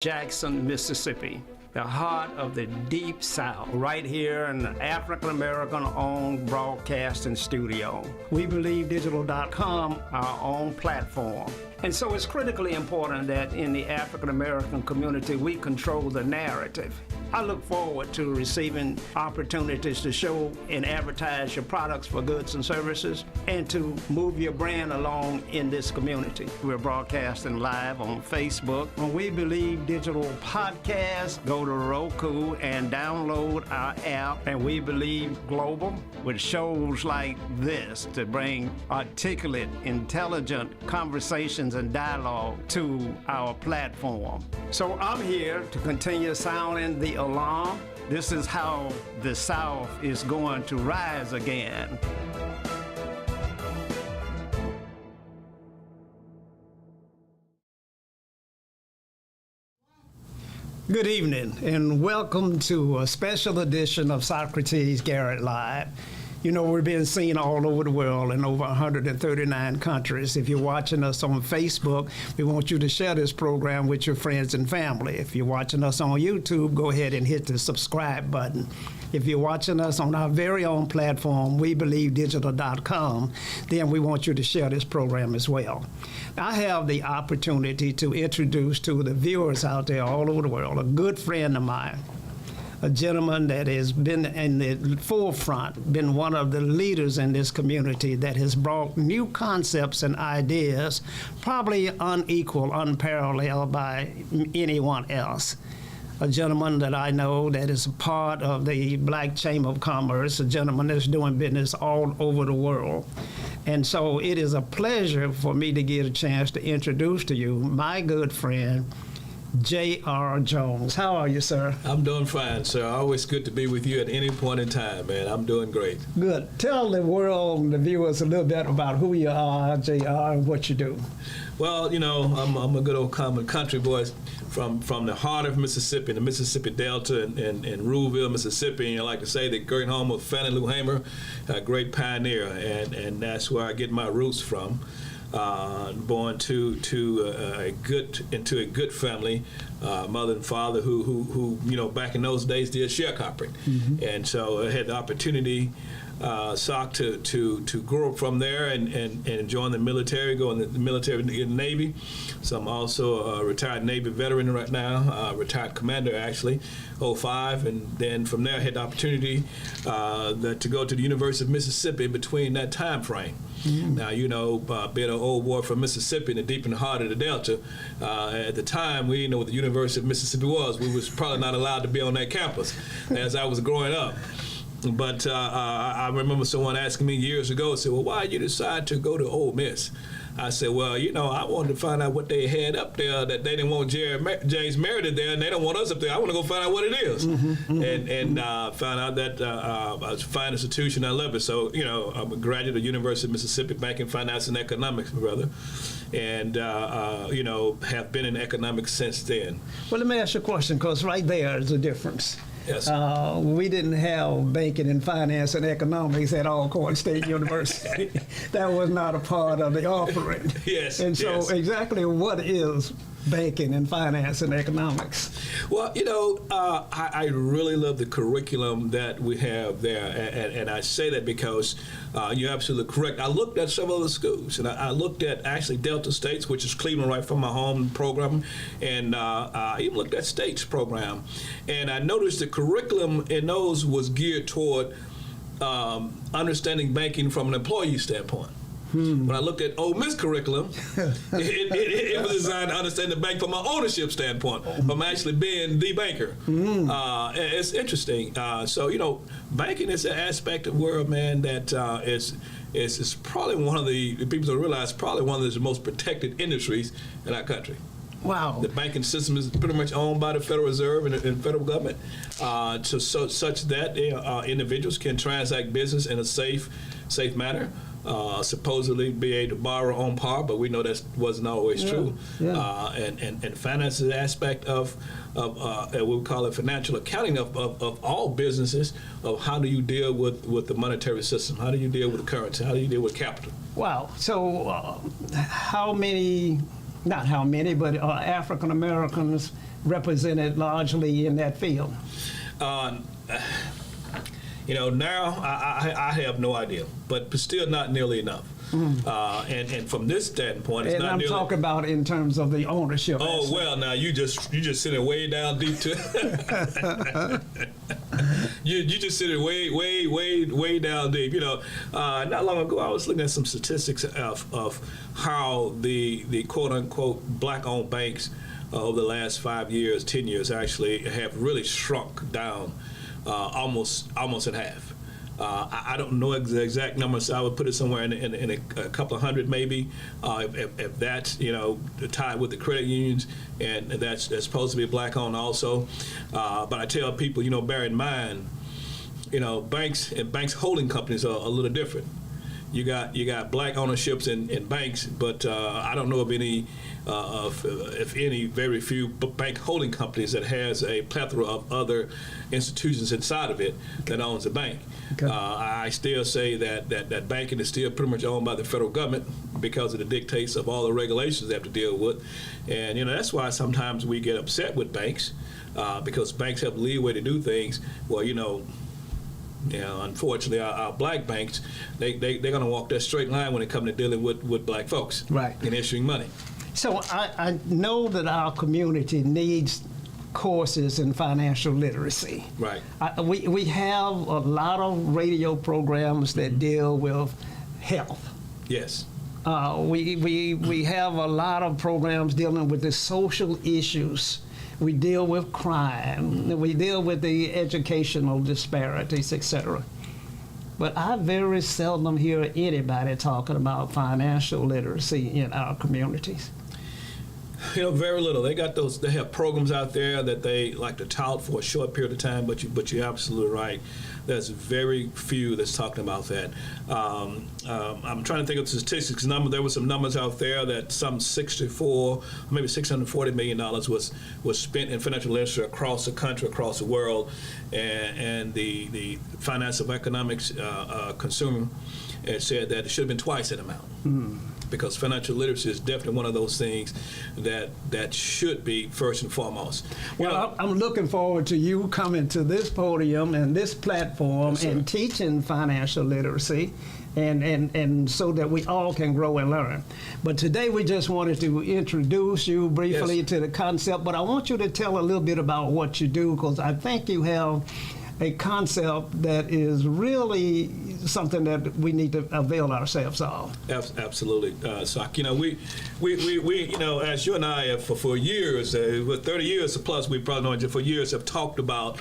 Jackson, Mississippi, the heart of the Deep South, right here in the African-American-owned broadcasting studio. We believe digital.com, our own platform. And so it's critically important that in the African-American community, we control the narrative. I look forward to receiving opportunities to show and advertise your products for goods and services and to move your brand along in this community. We're broadcasting live on Facebook. When We Believe Digital Podcast, go to Roku and download our app, and We Believe Global, with shows like this to bring articulate, intelligent conversations and dialogue to our platform. So I'm here to continue sounding the alarm. This is how the South is going to rise again. Good evening and welcome to a special edition of Socrates Garrett Live. You know, we're being seen all over the world in over 139 countries. If you're watching us on Facebook, we want you to share this program with your friends and family. If you're watching us on YouTube, go ahead and hit the subscribe button. If you're watching us on our very own platform, WeBelieveDigital.com, then we want you to share this program as well. I have the opportunity to introduce to the viewers out there all over the world a good friend of mine, a gentleman that has been in the forefront, been one of the leaders in this community that has brought new concepts and ideas, probably unequal, unparalleled by anyone else. A gentleman that I know that is a part of the Black Chamber of Commerce, a gentleman that's doing business all over the world. And so it is a pleasure for me to get a chance to introduce to you my good friend, J.R. Jones. How are you, sir? I'm doing fine, sir. Always good to be with you at any point in time, man. I'm doing great. Good. Tell the world and the viewers a little bit about who you are, J.R., and what you do. Well, you know, I'm a good old common country boy from the heart of Mississippi, the Mississippi Delta in Ruleville, Mississippi. And I like to say that great home of Fannie Lou Hamer, a great pioneer, and that's where I get my roots from. Born into a good family, mother and father who you know, back in those days did sharecropping, and so I had the opportunity, Sock, to grow up from there and join the military, go in the military in the Navy. So I'm also a retired Navy veteran right now, retired commander actually, 05, and then from there I had the opportunity to go to the University of Mississippi between that time frame. Now, you know, being an old boy from Mississippi and deep in the heart of the Delta, at the time we didn't know what the University of Mississippi was. We was probably not allowed to be on that campus as I was growing up. But I remember someone asking me years ago, said, well, why did you decide to go to Ole Miss? I said, well, you know, I wanted to find out what they had up there, that they didn't want James Meredith there, and they don't want us up there. I want to go find out what it is. And found out that it's a fine institution. I love it. So, you know, I'm a graduate of the University of Mississippi, banking, finance, and economics, brother. And, you know, have been in economics since then. Well, let me ask you a question, because right there is a difference. Yes. We didn't have banking and finance and economics at Alcorn State University. That was not a part of the offering. Yes. And so exactly what is banking and finance and economics? Well, you know, I really love the curriculum that we have there, and I say that because you're absolutely correct. I looked at several other schools, and I looked at actually Delta States, which is Cleveland, right from my home program, and I even looked at State's program, and I noticed the curriculum in those was geared toward understanding banking from an employee standpoint. When I looked at Ole Miss curriculum, it was designed to understand the bank from an ownership standpoint, from actually being the banker. It's interesting. So, you know, banking is an aspect of the world, man, that is probably one of the people don't realize, probably one of the most protected industries in our country. Wow. The banking system is pretty much owned by the Federal Reserve and federal government, such that individuals can transact business in a safe manner. Supposedly be able to borrow on par, but we know that wasn't always true. Yeah. And finance is an aspect of we call it financial accounting of all businesses, of how do you deal with the monetary system, how do you deal with the currency, how do you deal with capital. Wow. So how many, not how many, but African Americans represented largely in that field? Now I have no idea, but still not nearly enough. And from this standpoint, it's and not I'm nearly. talking about in terms of the ownership. Oh aspect. well, now you just sitting way down deep to. you just sitting way down deep. Not long ago I was looking at some statistics of how the quote unquote black-owned banks over the last 5 years, 10 years actually have really shrunk down almost in half. I don't know the exact numbers. I would put it somewhere in a couple of hundred, maybe, if that's tied with the credit unions, and that's supposed to be black-owned also. But I tell people, bear in mind, banks and banks holding companies are a little different. You got black ownerships in banks, but I don't know of any, if any, very few bank holding companies that has a plethora of other institutions inside of it that owns a bank. Okay. I still say that banking is still pretty much owned by the federal government because of the dictates of all the regulations they have to deal with, and that's why sometimes we get upset with banks because banks have leeway to do things. Well, unfortunately, our black banks, they're going to walk that straight line when it comes to dealing with black folks, right, and issuing money. So I know that our community needs courses in financial literacy. Right. We have a lot of radio programs that deal with health. Yes. We have a lot of programs dealing with the social issues. We deal with crime. We deal with the educational disparities, etc. But I very seldom hear anybody talking about financial literacy in our communities. Very little. They have programs out there that they like to tout for a short period of time, but you're absolutely right. There's very few that's talking about that. I'm trying to think of the statistics. There were some numbers out there that some maybe $640 million was spent in financial literacy across the country, across the world, and the Finance of Economics consumer said that it should have been twice that amount. Because financial literacy is definitely one of those things that should be first and foremost. Well, I'm looking forward to you coming to this podium and this platform and teaching financial literacy, and so that we all can grow and learn. But today we just wanted to introduce you briefly to the concept, but I want you to tell a little bit about what you do, because I think you have a concept that is really something that we need to avail ourselves of. Absolutely, Sock. We as you and I have for years, with 30 years plus, we probably know for years have talked about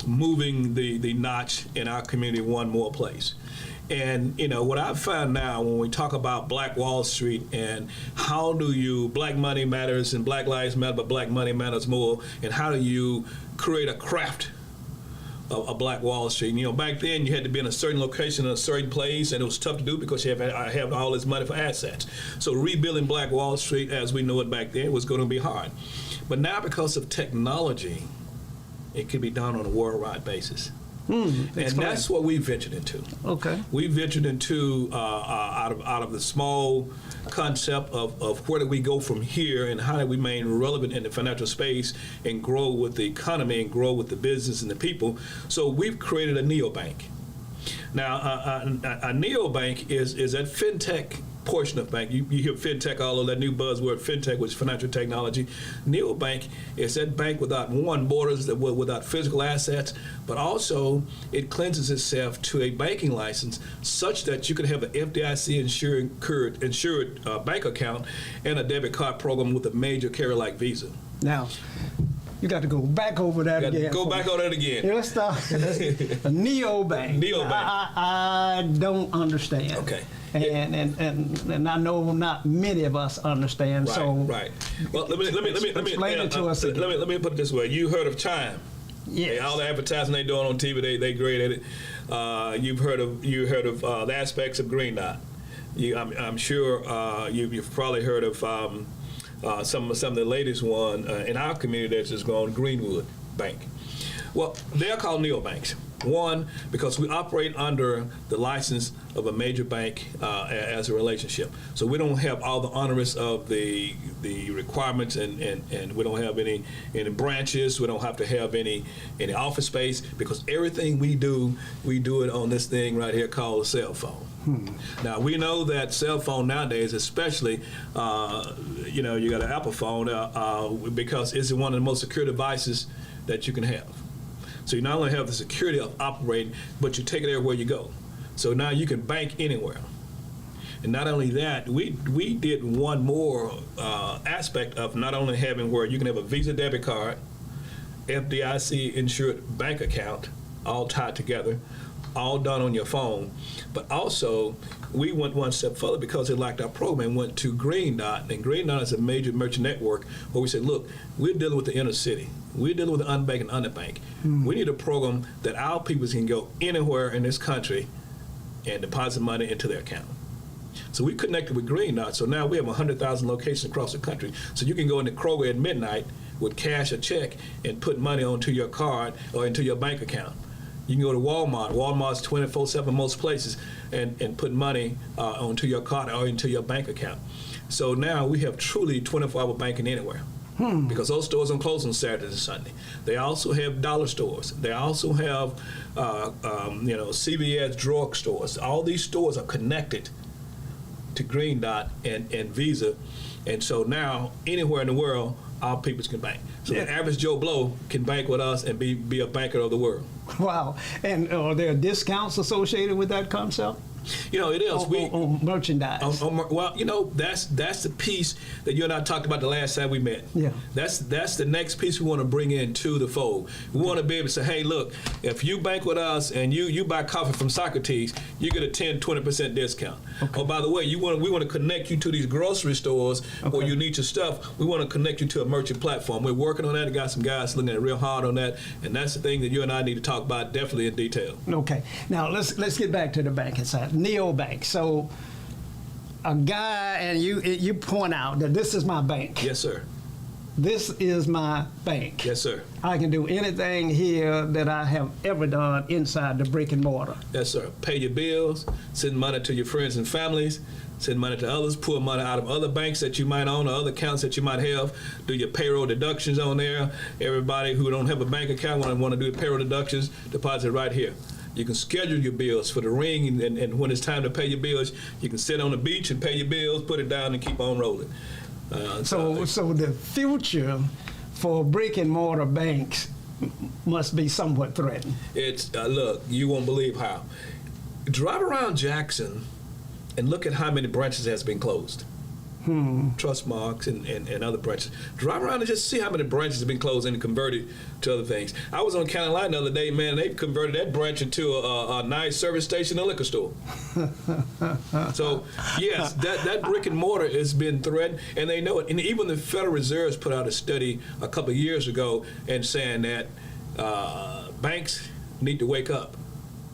moving the notch in our community one more place. And what I've found now when we talk about Black Wall Street and how do you Black money matters and Black lives matter, but Black money matters more, and how do you create a craft a Black Wall Street. Back then you had to be in a certain location in a certain place, and it was tough to do because you have all this money for assets. So rebuilding Black Wall Street as we know it back then was going to be hard. But now because of technology, it can be done on a worldwide basis. And that's what we ventured into. Okay. We ventured into out of the small concept of where do we go from here and how do we remain relevant in the financial space and grow with the economy and grow with the business and the people. So we've created a neobank. Now, a neobank is that fintech portion of bank. You hear fintech, all of that new buzzword, fintech, which is financial technology. Neobank is that bank without borders, without physical assets, but also it cleanses itself to a banking license such that you can have an FDIC insured bank account and a debit card program with a major carrier like Visa. Now, you got to go back over that again. Go back over that again. Yeah, let's start. A neobank. Neobank. I don't understand. Okay. And I know not many of us understand. Right, so right. Well, let me explain it to us again. Let me put it this way. You heard of Chime? Yes. All the advertising they doing on TV, they great at it. You've heard of the aspects of Green Dot. I'm sure you've probably heard of some of the latest one in our community that's just gone, Greenwood. bank? Well, they are called neobanks. One, because we operate under the license of a major bank as a relationship. So we don't have all the onerous of the requirements, and we don't have any branches. We don't have to have any office space, because everything we do it on this thing right here called a cell phone. Now, we know that cell phone nowadays, especially, you got an Apple phone because it's one of the most secure devices that you can have. So you not only have the security of operating, but you take it everywhere you go. So now you can bank anywhere. And not only that, we did one more aspect of not only having where you can have a Visa debit card, FDIC insured bank account, all tied together, all done on your phone, but also we went one step further because they liked our program, went to Green Dot, and Green Dot is a major merchant network where we said, look, we're dealing with the inner city. We're dealing with the unbanked and underbanked. We need a program that our people can go anywhere in this country and deposit money into their account. So we connected with Green Dot, so now we have 100,000 locations across the country. So you can go into Kroger at midnight with cash or check and put money onto your card or into your bank account. You can go to Walmart. Walmart's 24/7 most places, and put money onto your card or into your bank account. So now we have truly 24-hour banking anywhere. Because those stores don't close on Saturday and Sunday. They also have dollar stores. They also have, CVS drug stores. All these stores are connected to Green Dot and Visa, and so now anywhere in the world, our people can bank. So the average Joe Blow can bank with us and be a banker of the world. Wow. And are there discounts associated with that concept? It is. On merchandise. Well, that's the piece that you and I talked about the last time we met. Yeah. That's the next piece we want to bring into the fold. We want to be able to say, hey, look, if you bank with us and you buy coffee from Socrates, you get a 10-20% discount. Okay. Oh, by the way, we want to connect you to these grocery stores where you need your stuff. We want to connect you to a merchant platform. We're working on that. We got some guys looking at it real hard on that, and that's the thing that you and I need to talk about definitely in detail. Okay. Now let's get back to the banking side. Neobank. So a guy, and you point out that this is my bank. Yes, sir. This is my bank. Yes, sir. I can do anything here that I have ever done inside the brick and mortar. Yes, sir. Pay your bills, send money to your friends and families, send money to others, pull money out of other banks that you might own or other accounts that you might have, do your payroll deductions on there. Everybody who don't have a bank account want to do the payroll deductions, deposit right here. You can schedule your bills for the ring, and when it's time to pay your bills, you can sit on the beach and pay your bills, put it down, and keep on rolling. So the future for brick and mortar banks must be somewhat threatened. It's look, you won't believe how. Drive around Jackson and look at how many branches has been closed. Trustmarks and other branches. Drive around and just see how many branches have been closed and converted to other things. I was on County Line the other day, man, they've converted that branch into a nice service station and a liquor store. So, yes, that brick and mortar has been threatened, and they know it. And even the Federal Reserve put out a study a couple of years ago and saying that banks need to wake up.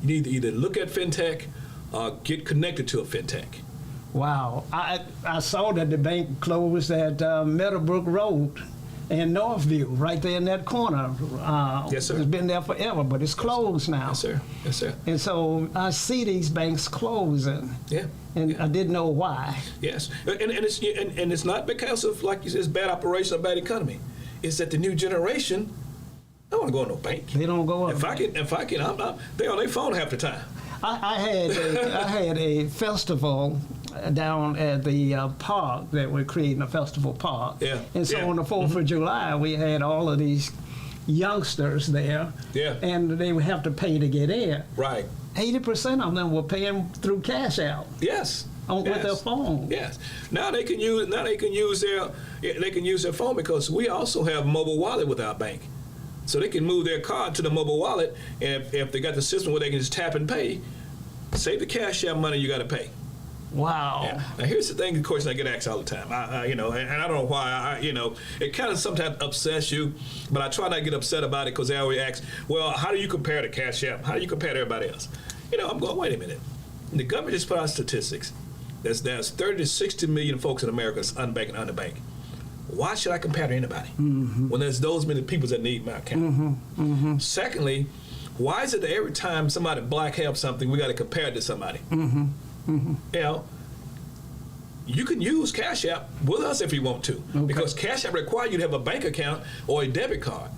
You need to either look at fintech or get connected to a fintech. Wow. I saw that the bank closed at Meadowbrook Road in Northview, right there in that corner. Yes, sir. It's been there forever, but it's closed now. Yes, sir. Yes, sir. And so I see these banks closing. Yeah. And I didn't know why. Yes. And it's not because of, like you said, it's bad operation or bad economy. It's that the new generation, I don't want to go in no bank. They don't go up. If I can, they on their phone half the time. I had a festival down at the park that we're creating, a festival park. Yeah. And so Yeah. on the 4th of July, we had all of these youngsters there. Yeah. And they would have to pay to get in. Right. 80% of them were paying through cash out. Yes. With their phone. Yes. Now they can use their phone because we also have mobile wallet with our bank. So they can move their card to the mobile wallet, and if they got the system where they can just tap and pay, save the cash out money you got to pay. Wow. Yeah. Now here's the thing, of course, I get asked all the time. And I don't know why. It kind of sometimes upsets you, but I try not to get upset about it because they always ask, well, how do you compare to Cash App? How do you compare to everybody else? I'm going, wait a minute. The government just put out statistics. There's 30 to 60 million folks in America that's unbanked and underbanked. why should I compare to anybody when there's those many people that need my account? Secondly, why is it that every time somebody black have something, we got to compare it to somebody? You know, you can use Cash App with us if you want to, because Cash App requires you to have a bank account or a debit card.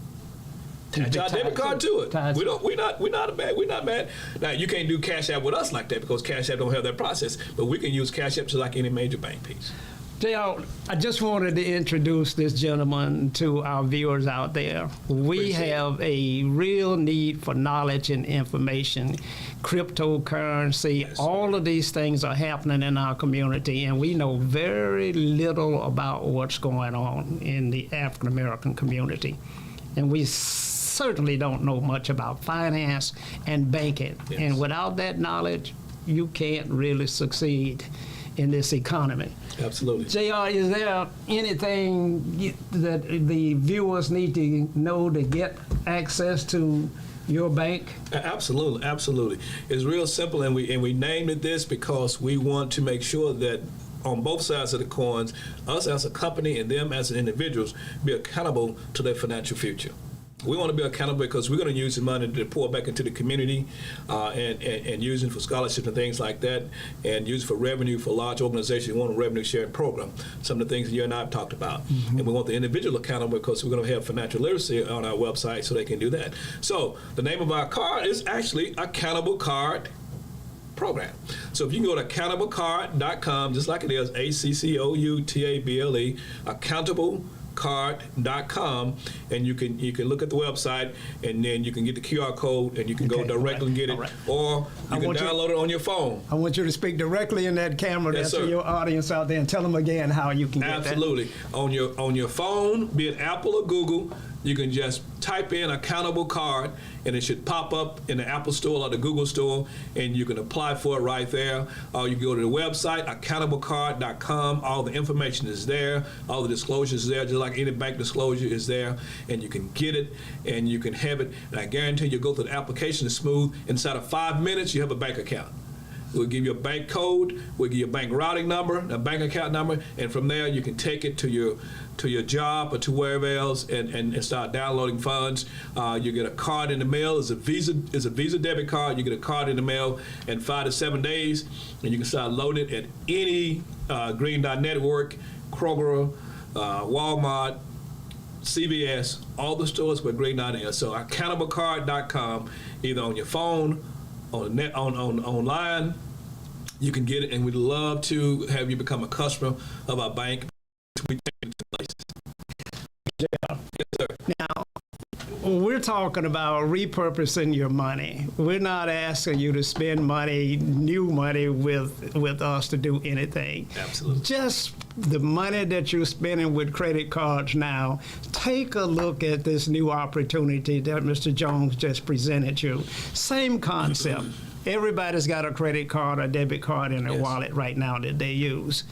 Attach our debit card to it. We're not bad. Now you can't do Cash App with us like that because Cash App don't have that process, but we can use Cash App just like any major bank piece. JR, I just wanted to introduce this gentleman to our viewers out there. We have a real need for knowledge and information, cryptocurrency, Yes, all of these things are happening in our community, and we know very little about what's going on in the African American community. And we certainly don't know much about finance and banking. Yes. And without that knowledge, you can't really succeed in this economy. Absolutely. JR, is there anything that the viewers need to know to get access to your bank? Absolutely. It's real simple, and we named it this because we want to make sure that on both sides of the coins, us as a company and them as individuals be accountable to their financial future. We want to be accountable because we're going to use the money to pour back into the community and use it for scholarships and things like that, and use it for revenue for large organizations who want a revenue sharing program. Some of the things that you and I have talked about. And we want the individual accountable because we're going to have financial literacy on our website so they can do that. So the name of our card is actually Accountable Card Program. So if you can go to accountablecard.com, just like it is, ACCOUTABLE, accountablecard.com, and you can look at the website, and then you can get the QR code, and you can go directly and get it, or you can download it on your phone. I want you to speak directly in that camera to your audience out there, and tell them again how you can get that. Absolutely. On your phone, be it Apple or Google, you can just type in Accountable Card, and it should pop up in the Apple Store or the Google Store, and you can apply for it right there. Or you can go to the website, accountablecard.com. All the information is there. All the disclosures is there, just like any bank disclosure is there. And you can get it, and you can have it. And I guarantee you go through the application, it's smooth. Inside of 5 minutes, you have a bank account. We'll give you a bank code, we'll give you a bank routing number, a bank account number, and from there you can take it to your job or to wherever else and start downloading funds. You get a card in the mail. It's a Visa debit card. You get a card in the mail in 5 to 7 days, and you can start loading it at any Green Dot Network, Kroger, Walmart, CVS, all the stores where Green Dot is. So accountablecard.com, either on your phone, on net, online, you can get it, and we'd love to have you become a customer of our bank. We take it to places. Yeah. Yes, sir. Now, we're talking about repurposing your money. We're not asking you to spend money, new money, with us to do anything. Absolutely. Just the money that you're spending with credit cards now, take a look at this new opportunity that Mr. Jones just presented you. Same concept. Everybody's got a credit card or debit card in their wallet right now that they use.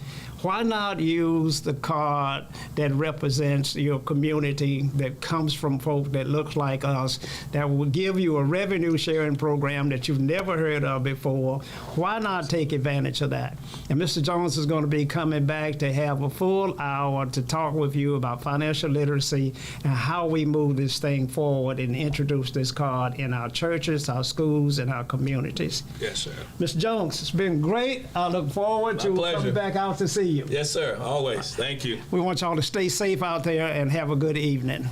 Why not use the card that represents your community, that comes from folk that looks like us, that will give you a revenue sharing program that you've never heard of before? Why not take advantage of that? And Mr. Jones is going to be coming back to have a full hour to talk with you about financial literacy and how we move this thing forward and introduce this card in our churches, our schools, and our communities. Yes, sir. Mr. Jones, it's been great. I look forward to coming back out to see you. Yes, sir. Always. Thank you. We want y'all to stay safe out there and have a good evening.